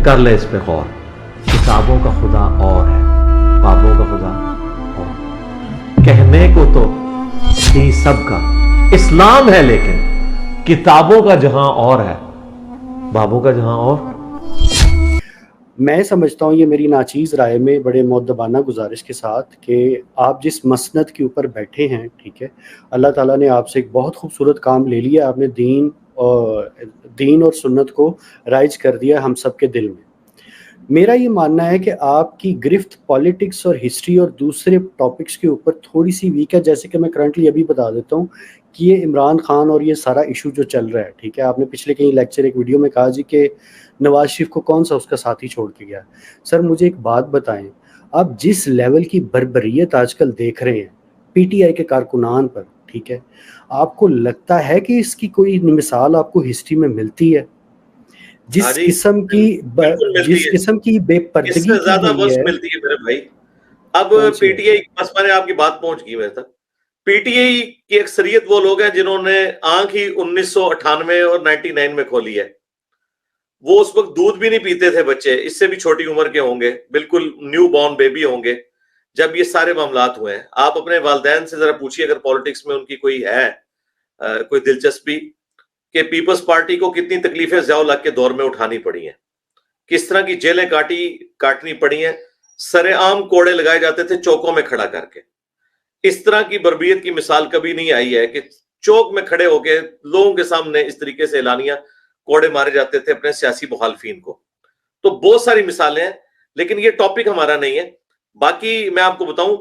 کر لے اس پہ غور. کتابوں کا خدا اور ہے, بابوں کا خدا اور. کہنے کو تو دین سب کا اسلام ہے, لیکن کتابوں کا جہاں اور ہے, بابوں کا جہاں اور. میں سمجھتا ہوں یہ میری ناچیز رائے میں بڑے مؤدبانہ گزارش کے ساتھ کہ آپ جس مسند کے اوپر بیٹھے ہیں, ٹھیک ہے, اللہ تعالیٰ نے آپ سے ایک بہت خوبصورت کام لے لیا. آپ نے دین اور سنت کو رائج کر دیا ہم سب کے دل میں. میرا یہ ماننا ہے کہ آپ کی گرفت پالیٹکس اور ہسٹری اور دوسرے ٹاپکس کے اوپر تھوڑی سی ویک ہے. جیسے کہ میں کرنٹلی ابھی بتا دیتا ہوں کہ یہ عمران خان اور یہ سارا ایشو جو چل رہا ہے, ٹھیک ہے, آپ نے پچھلے کہیں لیکچر ایک ویڈیو میں کہا جی کہ نواز شریف کو کون سا اس کا ساتھی چھوڑ کے گیا. سر مجھے ایک بات بتائیں, آپ جس لیول کی بربریت آج کل دیکھ رہے ہیں پی ٹی آئی کے کارکنان پر, ٹھیک ہے, آپ کو لگتا ہے کہ اس کی کوئی مثال آپ کو ہسٹری میں ملتی ہے؟ جس قسم کی بے پردگی اس سے زیادہ کی وقت ہے ملتی ہے میرے بھائی. اب پی ٹی آئی, بس میں نے آپ کی بات پہنچ گئی میرے تک. پی ٹی آئی کی اکثریت وہ لوگ ہیں جنہوں نے آنکھ ہی 1998 اور 99 میں کھولی ہے. وہ اس وقت دودھ بھی نہیں پیتے تھے بچے, اس سے بھی چھوٹی عمر کے ہوں گے, بالکل نیو بورن بیبی ہوں گے جب یہ سارے معاملات ہوئے ہیں. آپ اپنے والدین سے ذرا پوچھیے اگر پالیٹکس میں ان کی کوئی ہے کوئی دلچسپی, کہ پیپلز پارٹی کو کتنی تکلیفیں ضیاء الحق کے دور میں اٹھانی پڑی ہیں, کس طرح کی جیلیں کاٹنی پڑی ہیں, سر عام کوڑے لگائے جاتے تھے چوکوں میں کھڑا کر کے. اس طرح کی بربریت کی مثال کبھی نہیں آئی ہے کہ چوک میں کھڑے ہو کے لوگوں کے سامنے اس طریقے سے اعلانیہ کوڑے مارے جاتے تھے اپنے سیاسی مخالفین کو. تو بہت ساری مثالیں ہیں, لیکن یہ ٹاپک ہمارا نہیں ہے. باقی میں آپ کو بتاؤں,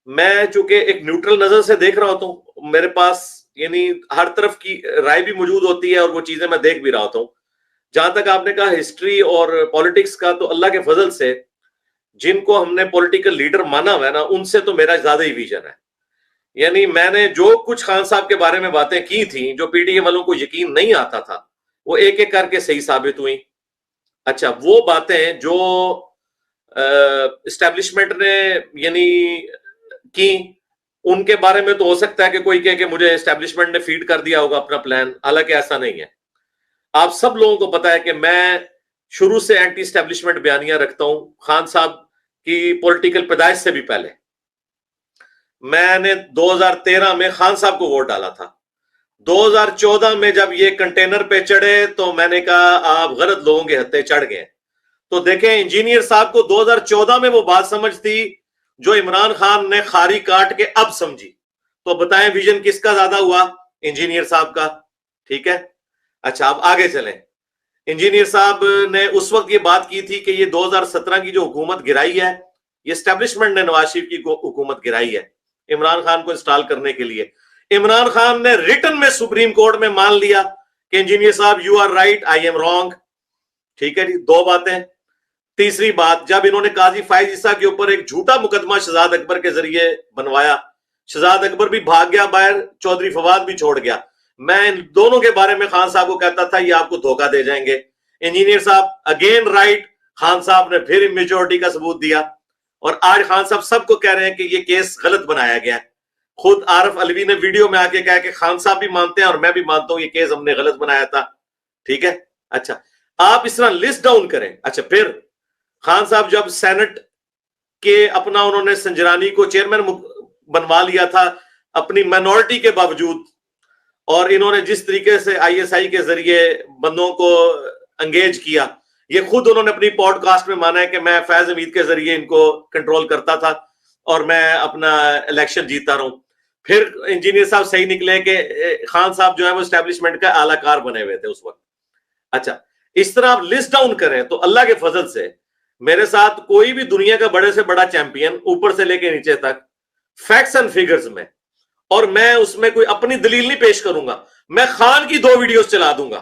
میں چونکہ ایک نیوٹرل نظر سے دیکھ رہا ہوتا ہوں, میرے پاس یعنی ہر طرف کی رائے بھی موجود ہوتی ہے اور وہ چیزیں میں دیکھ بھی رہا ہوتا ہوں. جہاں تک آپ نے کہا ہسٹری اور پالیٹکس کا, تو اللہ کے فضل سے جن کو ہم نے پولیٹیکل لیڈر مانا ہوا ہے نا, ان سے تو میرا زیادہ ہی ویژن ہے. یعنی میں نے جو کچھ خان صاحب کے بارے میں باتیں کی تھیں جو پی ٹی اے والوں کو یقین نہیں آتا تھا, وہ ایک ایک کر کے صحیح ثابت ہوئی. اچھا, وہ باتیں جو اسٹیبلشمنٹ نے یعنی کی, ان کے بارے میں تو ہو سکتا ہے کہ کوئی کہے کہ مجھے اسٹیبلشمنٹ نے فیڈ کر دیا ہوگا اپنا پلان, حالانکہ ایسا نہیں ہے. آپ سب لوگوں کو پتا ہے کہ میں شروع سے اینٹی اسٹیبلشمنٹ بیانیاں رکھتا ہوں. خان صاحب کی پولیٹیکل پیدائش سے بھی پہلے میں نے 2013 میں خان صاحب کو ووٹ ڈالا تھا. 2014 میں جب یہ کنٹینر پہ چڑھے تو میں نے کہا آپ غلط لوگوں کے ہتھے چڑھ گئے. تو دیکھیں انجینئر صاحب کو 2014 میں وہ بات سمجھ تھی جو عمران خان نے خاری کاٹ کے اب سمجھی. تو بتائیں ویژن کس کا زیادہ ہوا؟ انجینئر صاحب کا. ٹھیک ہے, اچھا اب آگے چلیں. انجینئر صاحب نے اس وقت یہ بات کی تھی کہ یہ 2017 کی جو حکومت گرائی ہے, یہ اسٹیبلشمنٹ نے نواز شریف کی حکومت گرائی ہے عمران خان کو انسٹال کرنے کے لیے. عمران خان نے ریٹن میں سپریم کورٹ میں مان لیا کہ انجینئر صاحب you are right, I am wrong. ٹھیک ہے جی, دو باتیں. تیسری بات, جب انہوں نے قاضی فائز عیسیٰ کے اوپر ایک جھوٹا مقدمہ شہزاد اکبر کے ذریعے بنوایا, شہزاد اکبر بھی بھاگ گیا باہر, چودھری فواد بھی چھوڑ گیا. میں ان دونوں کے بارے میں خان صاحب کو کہتا تھا یہ آپ کو دھوکہ دے جائیں گے. انجینئر صاحب اگین رائٹ, خان صاحب نے پھر میجورٹی کا ثبوت دیا, اور آج خان صاحب سب کو کہہ رہے ہیں کہ یہ کیس غلط بنایا گیا. خود عارف علوی نے ویڈیو میں آ کے کہا کہ خان صاحب بھی مانتے ہیں اور میں بھی مانتا ہوں یہ کیس ہم نے غلط بنایا تھا. ٹھیک ہے, اچھا آپ اس طرح لسٹ ڈاؤن کریں. اچھا پھر خان صاحب جب سینٹ کے اپنا انہوں نے سنجرانی کو چیئرمین بنوا لیا تھا اپنی مائنورٹی کے باوجود, اور انہوں نے جس طریقے سے آئی ایس آئی کے ذریعے بندوں کو انگیج کیا, یہ خود انہوں نے اپنی پوڈ کاسٹ میں مانا ہے کہ میں فیض حمید کے ذریعے ان کو کنٹرول کرتا تھا اور میں اپنا الیکشن جیتا رہا ہوں. پھر انجینئر صاحب صحیح نکلے کہ خان صاحب جو ہے وہ اسٹیبلشمنٹ کا اعلی کار بنے ہوئے تھے اس وقت. اچھا اس طرح آپ لسٹ ڈاؤن کریں تو اللہ کے فضل سے میرے ساتھ کوئی بھی دنیا کا بڑے سے بڑا چیمپئن اوپر سے لے کے نیچے تک فیکٹس اینڈ فیگرز میں, اور میں اس میں کوئی اپنی دلیل نہیں پیش کروں گا, میں خان کی 2 ویڈیوز چلا دوں گا.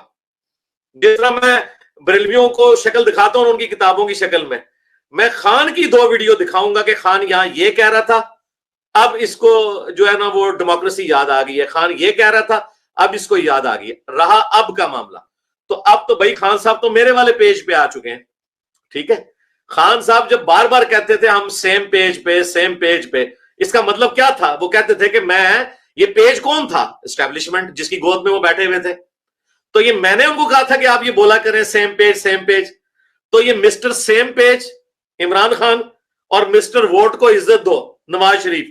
جس طرح میں بریلویوں کو شکل دکھاتا ہوں ان کی کتابوں کی شکل میں خان کی 2 ویڈیو دکھاؤں گا کہ خان یہاں یہ کہہ رہا تھا, اب اس کو جو ہے نا وہ ڈیموکریسی یاد آ گئی ہے. خان یہ کہہ رہا تھا, اب اس کو یاد آ گئی ہے. رہا اب کا معاملہ, تو اب تو بھائی خان صاحب تو میرے والے پیج پہ آ چکے ہیں. ٹھیک ہے, خان صاحب جب بار بار کہتے تھے ہم سیم پیج پہ, اس کا مطلب کیا تھا؟ وہ کہتے تھے کہ میں, یہ پیج کون تھا؟ اسٹیبلشمنٹ جس کی گود میں وہ بیٹھے ہوئے تھے. تو یہ میں نے ان کو کہا تھا کہ آپ یہ بولا کریں سیم پیج. تو یہ mister same page Imran Khan اور مسٹر ووٹ کو عزت دو نواز شریف،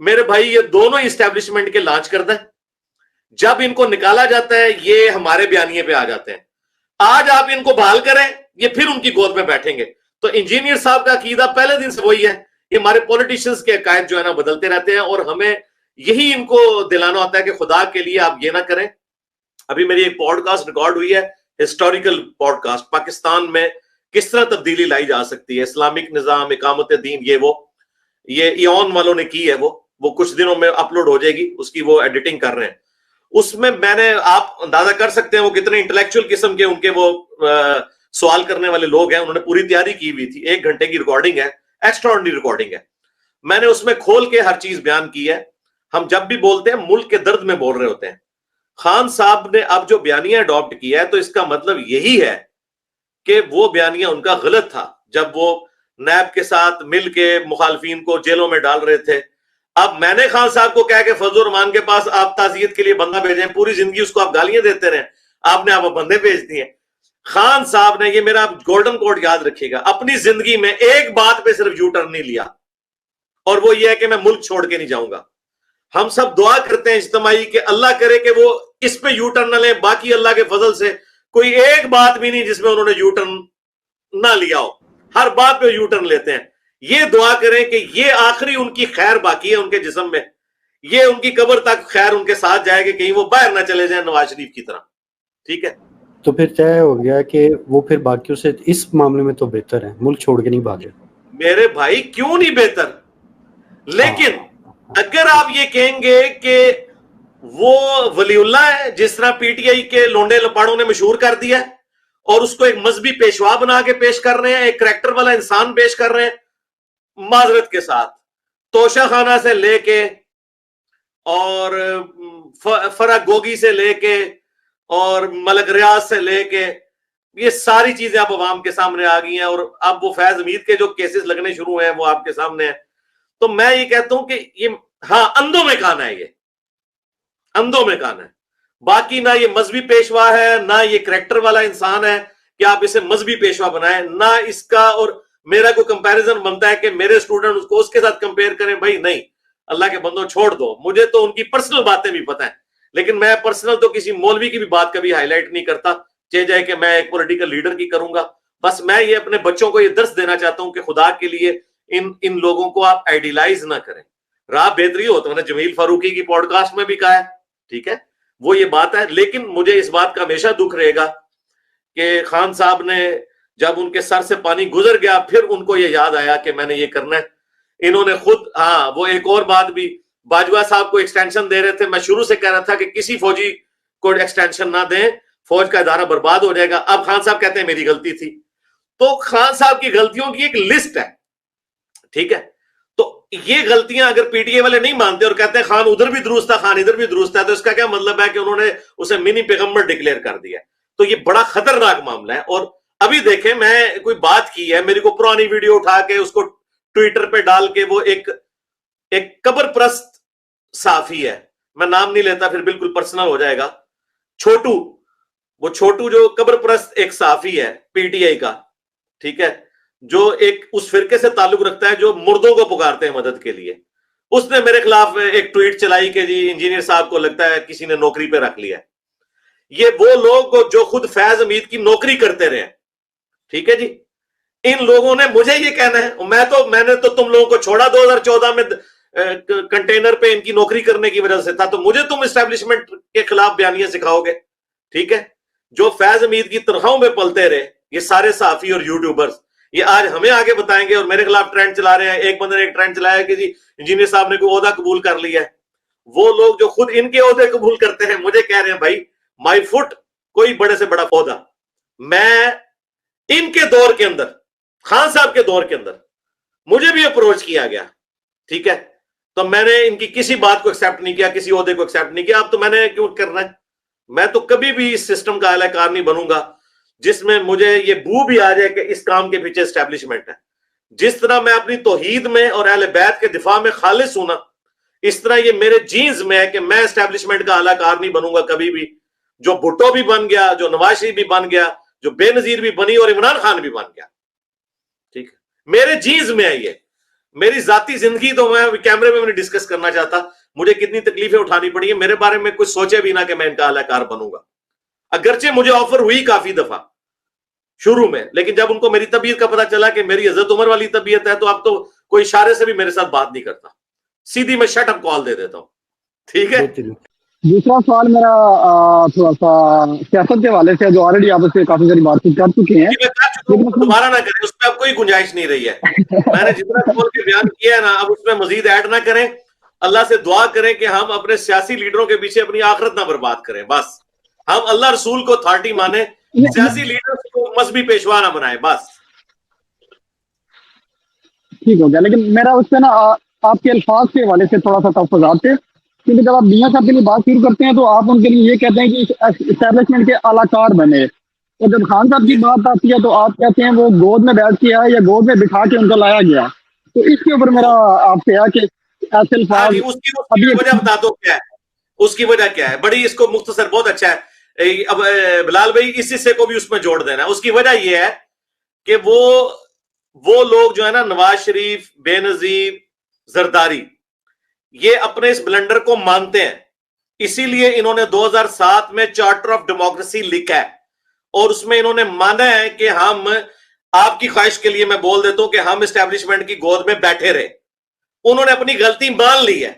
میرے بھائی یہ دونوں اسٹیبلشمنٹ کے لانچ کردہ ہیں. جب ان کو نکالا جاتا ہے یہ ہمارے بیانیے پہ آ جاتے ہیں. آج آپ ان کو بحال کریں یہ پھر ان کی گود میں بیٹھیں گے. تو انجینئر صاحب کا عقیدہ پہلے دن سے وہی ہے. یہ ہمارے پولیٹیشنز کے عقائد جو ہے نا بدلتے رہتے ہیں، اور ہمیں یہی ان کو دلانا ہوتا ہے کہ خدا کے لیے آپ یہ نہ کریں. ابھی میری ایک پوڈ کاسٹ ریکارڈ ہوئی ہے، ہسٹوریکل پوڈ کاسٹ، پاکستان میں کس طرح تبدیلی لائی جا سکتی ہے، اسلامک نظام، اقامت دین، یہ ایون والوں نے کی ہے. وہ کچھ دنوں میں اپلوڈ ہو جائے گی، اس کی وہ ایڈیٹنگ کر رہے ہیں. اس میں نے آپ اندازہ کر سکتے ہیں وہ کتنے انٹلیکچوئل قسم کے ان کے وہ سوال کرنے والے لوگ ہیں. انہوں نے پوری تیاری کی ہوئی تھی، 1 گھنٹے کی ریکارڈنگ ہے، ایکسٹراڈنری ریکارڈنگ ہے. میں نے اس میں کھول کے ہر چیز بیان کی ہے. ہم جب بھی بولتے ہیں ملک کے درد میں بول رہے ہوتے ہیں. خان صاحب نے اب جو بیانیہ اڈاپٹ کیا ہے تو اس کا مطلب یہی ہے کہ وہ بیانیہ ان کا غلط تھا جب وہ نیب کے ساتھ مل کے مخالفین کو جیلوں میں ڈال رہے تھے. اب میں نے خان صاحب کو کہا کہ فضل الرحمان کے پاس آپ تعزیت کے لیے بندہ بھیجیں، پوری زندگی اس کو آپ گالیاں دیتے رہے، آپ نے آپ بندے بھیج دیے. خان صاحب نے، یہ میرا گولڈن کوڈ یاد رکھیے گا، اپنی زندگی میں ایک بات پہ صرف یو ٹرن نہیں لیا، اور وہ یہ ہے کہ میں ملک چھوڑ کے نہیں جاؤں گا. ہم سب دعا کرتے ہیں اجتماعی کہ اللہ کرے کہ وہ اس پہ یو ٹرن نہ لیں. باقی اللہ کے فضل سے کوئی ایک بات بھی نہیں جس میں انہوں نے یو ٹرن نہ لیا ہو، ہر بات پہ یو ٹرن لیتے ہیں. یہ دعا کریں کہ یہ آخری ان کی خیر باقی ہے ان کے جسم میں، یہ ان کی قبر تک خیر ان کے ساتھ جائے گی، کہیں وہ باہر نہ چلے جائیں نواز شریف کی طرح. ٹھیک ہے، تو پھر طے ہو گیا کہ وہ پھر باقیوں سے اس معاملے میں تو بہتر ہے، ملک چھوڑ کے نہیں بھاگے. میرے بھائی کیوں نہیں بہتر؟ لیکن اگر آپ یہ کہیں گے کہ وہ ولی اللہ ہے جس طرح پی ٹی آئی کے لونڈے لپاڑوں نے مشہور کر دیا ہے، اور اس کو ایک مذہبی پیشوا بنا کے پیش کر رہے ہیں، ایک کریکٹر والا انسان پیش کر رہے ہیں، معذرت کے ساتھ توشہ خانہ سے لے کے اور فرح گوگی سے لے کے اور ملک ریاض سے لے کے یہ ساری چیزیں اب عوام کے سامنے آ گئی ہیں، اور اب وہ فیض حمید کے جو کیسز لگنے شروع ہیں وہ آپ کے سامنے ہیں. تو میں یہ کہتا ہوں کہ یہ ہاں اندھوں میں کھانا ہے، یہ اندھوں میں کھانا ہے. باقی نہ یہ مذہبی پیشوا ہے، نہ یہ کریکٹر والا انسان ہے کہ آپ اسے مذہبی پیشوا بنائیں، نہ اس کا اور میرا کوئی کمپیریزن بنتا ہے کہ میرے اسٹوڈنٹ اس کو اس کے ساتھ کمپیئر کریں. بھائی نہیں، اللہ کے بندوں چھوڑ دو. مجھے تو ان کی پرسنل باتیں بھی پتہ ہیں، لیکن میں پرسنل تو کسی مولوی کی بھی بات کبھی ہائی لائٹ نہیں کرتا، چاہے جائے کہ میں ایک پولیٹیکل لیڈر کی کروں گا. بس میں یہ اپنے بچوں کو یہ درس دینا چاہتا ہوں کہ خدا کے لیے ان لوگوں کو آپ آئیڈیلائز نہ کریں. راہ بہتری ہو تو میں نے جمیل فاروقی کی پوڈ کاسٹ میں بھی کہا ہے، ٹھیک ہے، وہ یہ بات ہے. لیکن مجھے اس بات کا ہمیشہ دکھ رہے گا کہ خان صاحب نے جب ان کے سر سے پانی گزر گیا پھر ان کو یہ یاد آیا کہ میں نے یہ کرنا ہے. انہوں نے خود وہ ایک اور بات بھی، باجوہ صاحب کو ایکسٹینشن دے رہے تھے، میں شروع سے کہہ رہا تھا کہ کسی فوجی کو ایکسٹینشن نہ دیں، فوج کا ادارہ برباد ہو جائے گا. اب خان صاحب کہتے ہیں میری غلطی تھی. تو خان صاحب کی غلطیوں کی ایک لسٹ ہے، ٹھیک ہے. تو یہ غلطیاں اگر پی ٹی اے والے نہیں مانتے اور کہتے ہیں خان ادھر بھی درست تھا، خان ادھر بھی درست تھا، تو اس کا کیا مطلب ہے کہ انہوں نے اسے منی پیغمبر ڈکلیئر کر دیا. تو یہ بڑا خطرناک معاملہ ہے. اور ابھی دیکھیں میں کوئی بات کی ہے، میری کو پرانی ویڈیو اٹھا کے اس کو ٹویٹر پہ ڈال کے، وہ ایک قبر پرست صحافی ہے، میں نام نہیں لیتا پھر بالکل پرسنل ہو جائے گا، چھوٹو، وہ چھوٹو جو قبر پرست ایک صحافی ہے پی ٹی آئی کا، ٹھیک ہے، جو ایک اس فرقے سے تعلق رکھتا ہے جو مردوں کو پکارتے ہیں مدد کے لیے. اس نے میرے خلاف ایک ٹویٹ چلائی کہ جی انجینئر صاحب کو لگتا ہے کسی نے نوکری پہ رکھ لیا ہے. یہ وہ لوگ جو خود فیض حمید کی نوکری کرتے رہے، ٹھیک ہے جی، ان لوگوں نے مجھے یہ کہنا ہے، میں نے تو تم لوگوں کو چھوڑا 2014 میں کنٹینر پہ ان کی نوکری کرنے کی وجہ سے تھا، تو مجھے تم اسٹیبلشمنٹ کے خلاف بیانیاں سکھاؤ گے، ٹھیک ہے. جو فیض حمید کی تنخواہوں میں پلتے رہے یہ سارے صحافی اور یوٹیوبرز، یہ آج ہمیں آگے بتائیں گے اور میرے خلاف ٹرینڈ چلا رہے ہیں. ایک بندے نے ایک ٹرینڈ چلایا کہ جی انجینئر صاحب نے کوئی عہدہ قبول کر لیا ہے. وہ لوگ جو خود ان کے عہدے قبول کرتے ہیں مجھے کہہ رہے ہیں بھائی مائی فٹ کوئی بڑے سے بڑا عہدہ. میں ان کے دور کے اندر، خان صاحب کے دور کے اندر مجھے بھی اپروچ کیا گیا، ٹھیک ہے، تو میں نے ان کی کسی بات کو ایکسیپٹ نہیں کیا، کسی عہدے کو ایکسیپٹ نہیں کیا. اب تو میں نے کیوں کرنا ہے؟ میں تو کبھی بھی اس سسٹم کا اہل کار نہیں بنوں گا جس میں مجھے یہ بو بھی آ جائے کہ اس کام کے پیچھے اسٹیبلشمنٹ ہے. جس طرح میں اپنی توحید میں اور اہل بیت کے دفاع میں خالص ہوں نا، اس طرح یہ میرے جینز میں ہے کہ میں اسٹیبلشمنٹ کا اعلی کار نہیں بنوں گا کبھی بھی. جو بھٹو بھی بن گیا, جو نواز شریف بھی بن گیا, جو بے نظیر بھی بنی اور عمران خان بھی بن گیا. ٹھیک ہے, میرے جیز میں ہے یہ. میری ذاتی زندگی تو میں کیمرے میں نہیں ڈسکس کرنا چاہتا, مجھے کتنی تکلیفیں اٹھانی پڑی ہیں. میرے بارے میں کچھ سوچے بھی نہ کہ میں ان کا اعلی کار بنوں گا, اگرچہ مجھے آفر ہوئی کافی دفعہ شروع میں, لیکن جب ان کو میری طبیعت کا پتہ چلا کہ میری حضرت عمر والی طبیعت ہے تو اب تو کوئی اشارے سے بھی میرے ساتھ بات نہیں کرتا, سیدھی میں شٹ اپ کال دے دیتا ہوں. ٹھیک ہے. دوسرا سوال میرا تھوڑا سا سیاست کے حوالے سے, جو آلریڈی آپ اس سے کافی ساری بات کر چکے ہیں, دوبارہ نہ کریں, اس میں اب کوئی گنجائش نہیں رہی ہے. میں نے جتنا کھول کے بیان کیا ہے نا, اب اس میں مزید ایڈ نہ کریں. اللہ سے دعا کریں کہ ہم اپنے سیاسی لیڈروں کے پیچھے اپنی آخرت نہ برباد کریں. بس ہم اللہ رسول کو اتھارٹی مانیں, سیاسی لیڈر کو مذہبی پیشوا نہ بنائیں. بس ٹھیک ہو گیا. لیکن میرا اس سے نا آپ کے الفاظ کے حوالے سے تھوڑا سا تحفظات تھے, کیونکہ جب آپ میاں صاحب کے لیے بات شروع کرتے ہیں تو آپ ان کے لیے یہ کہتے ہیں کہ اسٹیبلشمنٹ کے اعلی کار بنے, اور جب خان صاحب کی بات آتی ہے تو آپ کہتے ہیں وہ گود میں بیٹھ کے آیا یا گود میں بٹھا کے ان کو لایا گیا. تو اس کے اوپر میرا آپ سے ہے کہ ایسے الفاظ اس کی وجہ بتا دو کیا ہے, اس کی وجہ کیا ہے, بڑی اس کو مختصر بہت اچھا ہے. اب بلال بھائی اس حصے کو بھی اس میں جوڑ دینا. اس کی وجہ یہ ہے کہ وہ لوگ جو ہے نا, نواز شریف, بے نظیر, زرداری, یہ اپنے اس بلنڈر کو مانتے ہیں. اسی لیے انہوں نے 2007 میں چارٹر آف ڈیموکریسی لکھا ہے, اور اس میں انہوں نے مانا ہے کہ ہم, آپ کی خواہش کے لیے میں بول دیتا ہوں کہ ہم اسٹیبلشمنٹ کی گود میں بیٹھے رہے. انہوں نے اپنی غلطی مان لی ہے.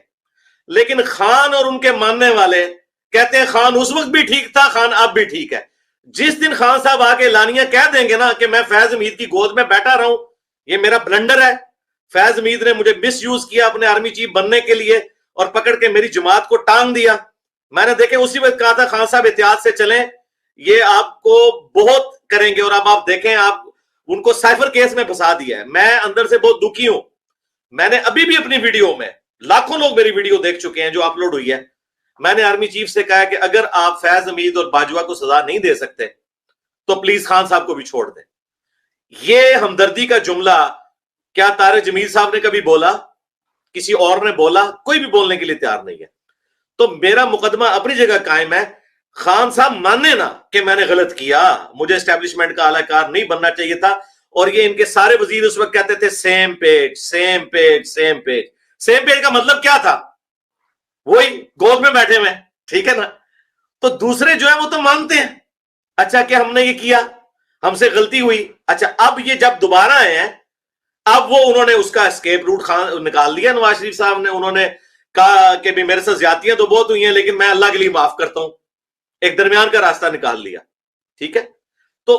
لیکن خان اور ان کے ماننے والے کہتے ہیں خان اس وقت بھی ٹھیک تھا, خان اب بھی ٹھیک ہے. جس دن خان صاحب آگے لانیاں کہہ دیں گے نا کہ میں فیض امید کی گود میں بیٹھا رہا ہوں, یہ میرا بلنڈر ہے, فیض امید نے مجھے مس یوز کیا اپنے آرمی چیف بننے کے لیے اور پکڑ کے میری جماعت کو ٹانگ دیا, میں نے دیکھیں اسی وقت کہا تھا خان صاحب احتیاط سے چلیں, یہ آپ کو بہت کریں گے. اور اب آپ دیکھیں, آپ ان کو سائفر کیس میں پھنسا دیا ہے. میں اندر سے بہت دکھی ہوں. میں نے ابھی بھی اپنی ویڈیو میں, لاکھوں لوگ میری ویڈیو دیکھ چکے ہیں جو اپلوڈ ہوئی ہے, میں نے آرمی چیف سے کہا کہ اگر آپ فیض امید اور باجوہ کو سزا نہیں دے سکتے تو پلیز خان صاحب کو بھی چھوڑ دیں. یہ ہمدردی کا جملہ کیا طارق جمیل صاحب نے کبھی بولا, کسی اور نے بولا؟ کوئی بھی بولنے کے لیے تیار نہیں ہے. تو میرا مقدمہ اپنی جگہ قائم ہے. خان صاحب ماننے نا کہ میں نے غلط کیا, مجھے اسٹیبلشمنٹ کا اعلی کار نہیں بننا چاہیے تھا. اور یہ ان کے سارے وزیر اس وقت کہتے تھے same page, same page, same page. Same page کا مطلب کیا تھا؟ وہی گود میں بیٹھے ہوئے, ٹھیک ہے نا. تو دوسرے جو ہے وہ تو مانتے ہیں, اچھا کہ ہم نے یہ کیا, ہم سے غلطی ہوئی. اچھا اب یہ جب دوبارہ آئے ہیں, اب وہ انہوں نے اس کا اسکیپ روٹ نکال دیا نواز شریف صاحب نے. انہوں نے کہا کہ بھی میرے ساتھ زیادتیاں تو بہت ہوئی ہیں لیکن میں اللہ کے لیے معاف کرتا ہوں, ایک درمیان کا راستہ نکال لیا. ٹھیک ہے. تو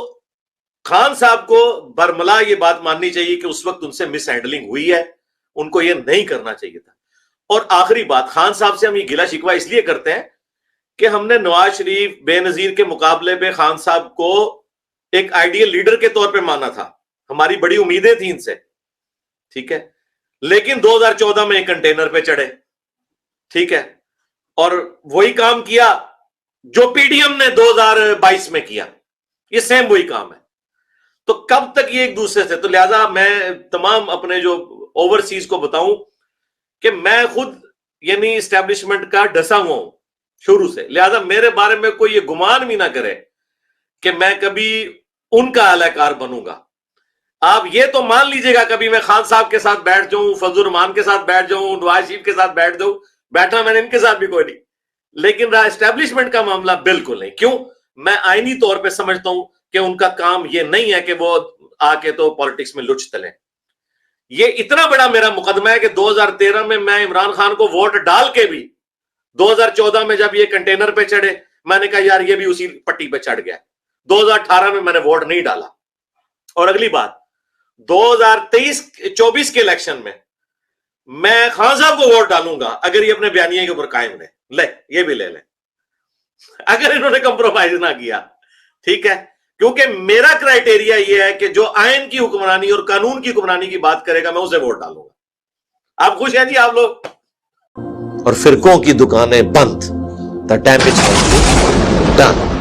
خان صاحب کو برملا یہ بات ماننی چاہیے کہ اس وقت ان سے مس ہینڈلنگ ہوئی ہے, ان کو یہ نہیں کرنا چاہیے تھا. اور آخری بات, خان صاحب سے ہم یہ گلہ شکوہ اس لیے کرتے ہیں کہ ہم نے نواز شریف, بے نظیر کے مقابلے پہ خان صاحب کو ایک آئیڈیل لیڈر کے طور پہ مانا تھا, ہماری بڑی امیدیں تھیں ان سے. ٹھیک ہے. لیکن 2014 میں ایک کنٹینر پہ چڑھے, ٹھیک ہے, اور وہی کام کیا جو پی ڈی ایم نے 2022 میں کیا, یہ سیم وہی کام ہے. تو کب تک یہ ایک دوسرے سے, تو لہذا میں تمام اپنے جو اوورسیز کو بتاؤں کہ میں خود یعنی اسٹیبلشمنٹ کا ڈسا ہوا ہوں شروع سے. لہذا میرے بارے میں کوئی یہ گمان بھی نہ کرے کہ میں کبھی ان کا اعلی کار بنوں گا. آپ یہ تو مان لیجئے گا کبھی میں خان صاحب کے ساتھ بیٹھ جاؤں, فضل الرحمان کے ساتھ بیٹھ جاؤں, نواز شریف کے ساتھ بیٹھ جاؤں, بیٹھا میں نے ان کے ساتھ بھی کوئی نہیں, لیکن اسٹیبلشمنٹ کا معاملہ بالکل نہیں. کیوں؟ میں آئینی طور پہ سمجھتا ہوں کہ ان کا کام یہ نہیں ہے کہ وہ آ کے تو پالیٹکس میں لچ تلیں. یہ اتنا بڑا میرا مقدمہ ہے کہ 2013 میں عمران خان کو ووٹ ڈال کے بھی 2014 میں جب یہ کنٹینر پہ چڑھے میں نے کہا یار یہ بھی اسی پٹی پہ چڑھ گیا. 2018 میں نے ووٹ نہیں ڈالا. اور اگلی بات 2023-24 کے الیکشن میں خان صاحب کو ووٹ ڈالوں گا اگر یہ اپنے بیانیے کے اوپر قائم رہے. لے یہ بھی لے لیں اگر انہوں نے کمپرومائز نہ کیا. ٹھیک ہے. کیونکہ میرا کرائیٹیریا یہ ہے کہ جو آئین کی حکمرانی اور قانون کی حکمرانی کی بات کرے گا میں اسے ووٹ ڈالوں گا. آپ خوش ہیں جی آپ لوگ؟ اور فرقوں کی دکانیں بند. The damage has been done.